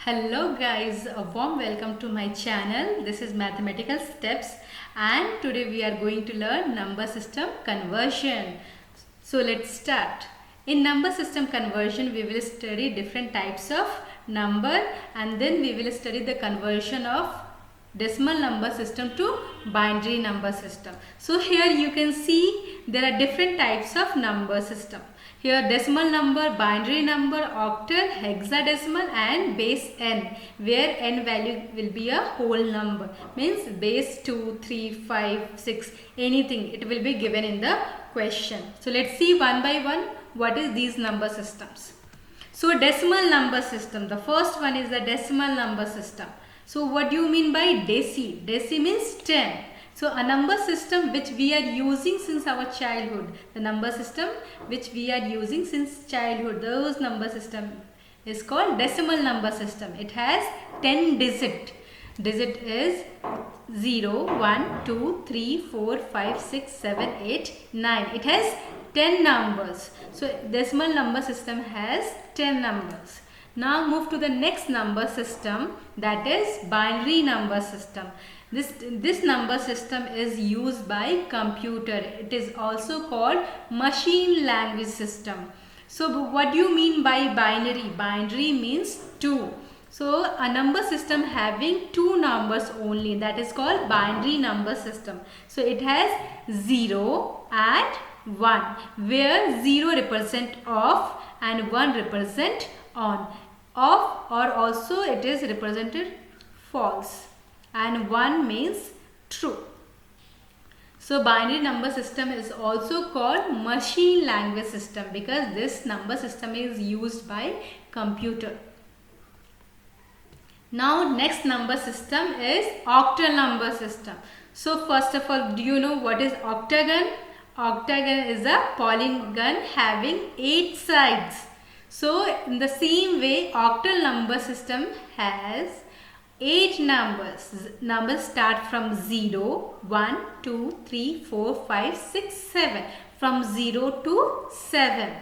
Hello guys, a warm welcome to my channel. This is Mathematical Steps and today we are going to learn number system conversion. So let's start. In number system conversion we will study different types of number and then we will study the conversion of decimal number system to binary number system. So here you can see there are different types of number system. Here decimal number, binary number, octal, hexadecimal and base n, where n value will be a whole number, means base 2, 3, 5, 6, anything it will be given in the question. So let's see one by one what is these number systems. So decimal number system, the first one is the decimal number system. So what do you mean by deci? Deci means 10. So a number system which we are using since our childhood, the number system which we are using since childhood, those number system is called decimal number system. It has 10 digit. Digit is 0, 1, 2, 3, 4, 5, 6, 7, 8, 9. It has 10 numbers. So decimal number system has 10 numbers. Now move to the next number system, that is binary number system. This number system is used by computer. It is also called machine language system. So what do you mean by binary? Binary means 2. So a number system having 2 numbers only, that is called binary number system. So it has 0 and 1, where 0 represent off and 1 represent on. Off or also it is represented false and 1 means true. So binary number system is also called machine language system because this number system is used by computer. Now next number system is octal number system. So first of all, do you know what is octagon? Octagon is a polygon having 8 sides. So in the same way, octal number system has 8 numbers. Numbers start from 0, 1, 2, 3, 4, 5, 6, 7. From 0 to 7.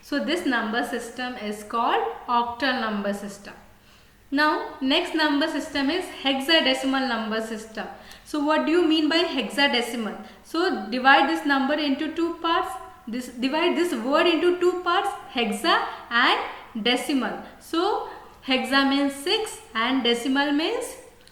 So this number system is called octal number system. Now next number system is hexadecimal number system. So what do you mean by hexadecimal? So divide this number into 2 parts. Divide this word into 2 parts, hexa and decimal. So hexa means 6 and decimal means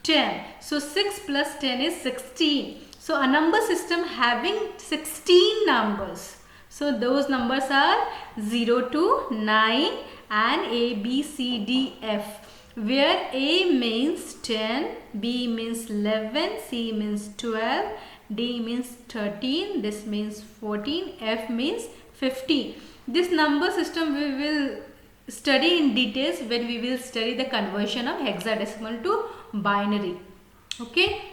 10. So 6 plus 10 is 16. So a number system having 16 numbers. So those numbers are 0 to 9 and A, B, C, D, F. Where A means 10, B means 11, C means 12, D means 13, this means 14, F means 15. This number system we will study in details when we will study the conversion of hexadecimal to binary. Okay.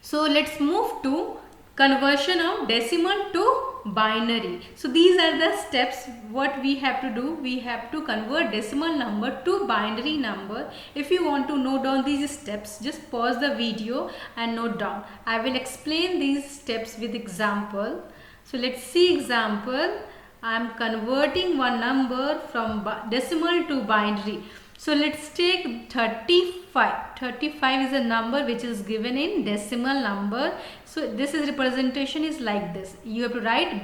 So let's move to conversion of decimal to binary. So these are the steps what we have to do. We have to convert decimal number to binary number. If you want to note down these steps, just pause the video and note down. I will explain these steps with example. So let's see example. I am converting one number from decimal to binary. So let's take 35. 35 is a number which is given in decimal number. So this is representation is like this. You have to write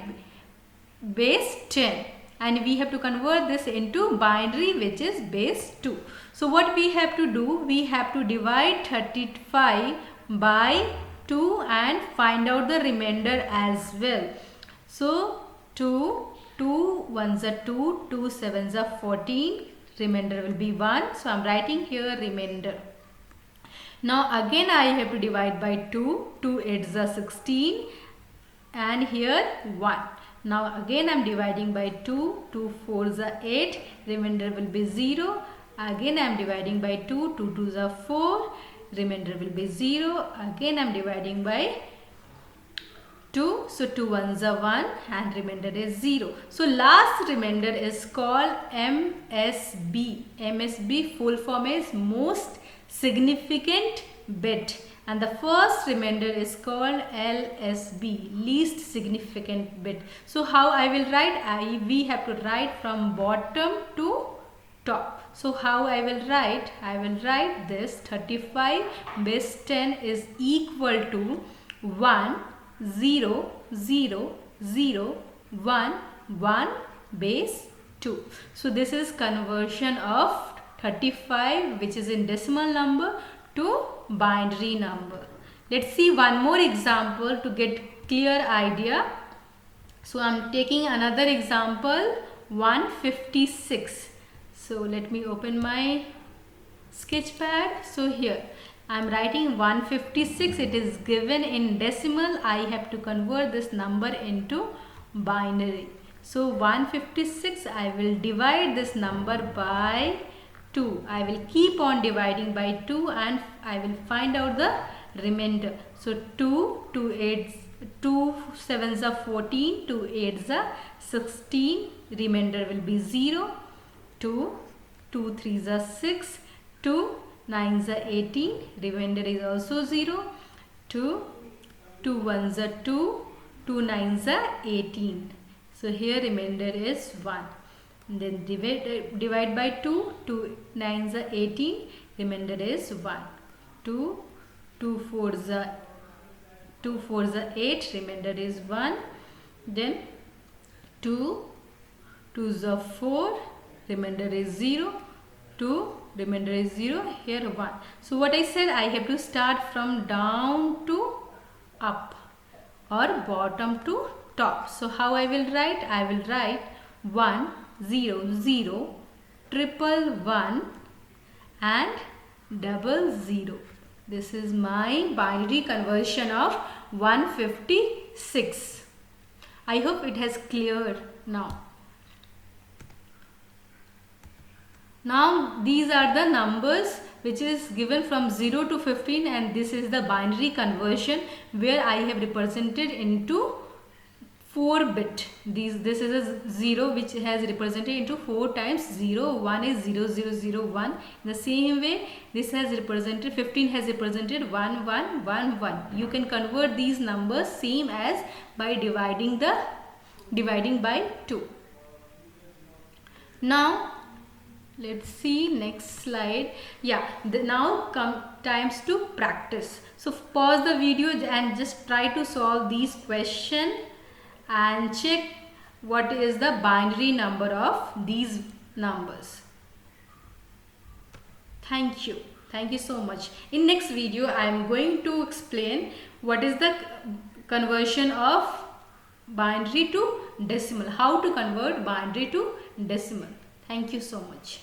base 10 and we have to convert this into binary which is base 2. So what we have to do? We have to divide 35 by 2 and find out the remainder as well. So 2 ones are 2, 2 sevens are 14. Remainder will be 1. So I am writing here remainder. Now again I have to divide by 2. 2 8s are 16 and here 1. Now again I am dividing by 2. 2 4s are 8. Remainder will be 0. Again I am dividing by 2. 2 2s are 4. Remainder will be 0. Again I am dividing by 2. So 2 ones are 1 and remainder is 0. So last remainder is called MSB. MSB full form is most significant bit. And the first remainder is called LSB, least significant bit. So how I will write? We have to write from bottom to top. So how I will write? I will write this 35 base 10 is equal to 1 0 0 0 1 1 base 2. So this is conversion of 35, which is in decimal number, to binary number. Let's see one more example to get clear idea. So I'm taking another example, 156. So let me open my sketch pad. So here I'm writing 156. It is given in decimal. I have to convert this number into binary. So 156, I will divide this number by 2. I will keep on dividing by 2 and I will find out the remainder. So 2 sevens are 14, 2 eights are 16, remainder will be 0, 2 threes are 6, 2 nines are 18, remainder is also 0, 2 ones are 2, 2 nines are 18. So here remainder is 1. Then divide by 2, 2 nines are 18, remainder is 1. 2 fours are 8, remainder is 1. Then 2 twos are 4, remainder is 0. 2, remainder is 0, here 1. So what I said, I have to start from down to up or bottom to top. So how I will write? I will write 1 0 0 triple 1 and double 0. This is my binary conversion of 156. I hope it has cleared now. Now these are the numbers which is given from 0 to 15, and this is the binary conversion where I have represented into 4-bit. This is a 0 which has represented into 4 times 0. 1 is 0 0 0 1. In the same way, this has represented 15 has represented 1 1 1 1. You can convert these numbers same as by dividing by 2. Now let's see next slide. Yeah, now come times to practice. So pause the video and just try to solve these questions and check what is the binary number of these numbers. Thank you so much. In next video I am going to explain what is the conversion of binary to decimal, how to convert binary to decimal. Thank you so much.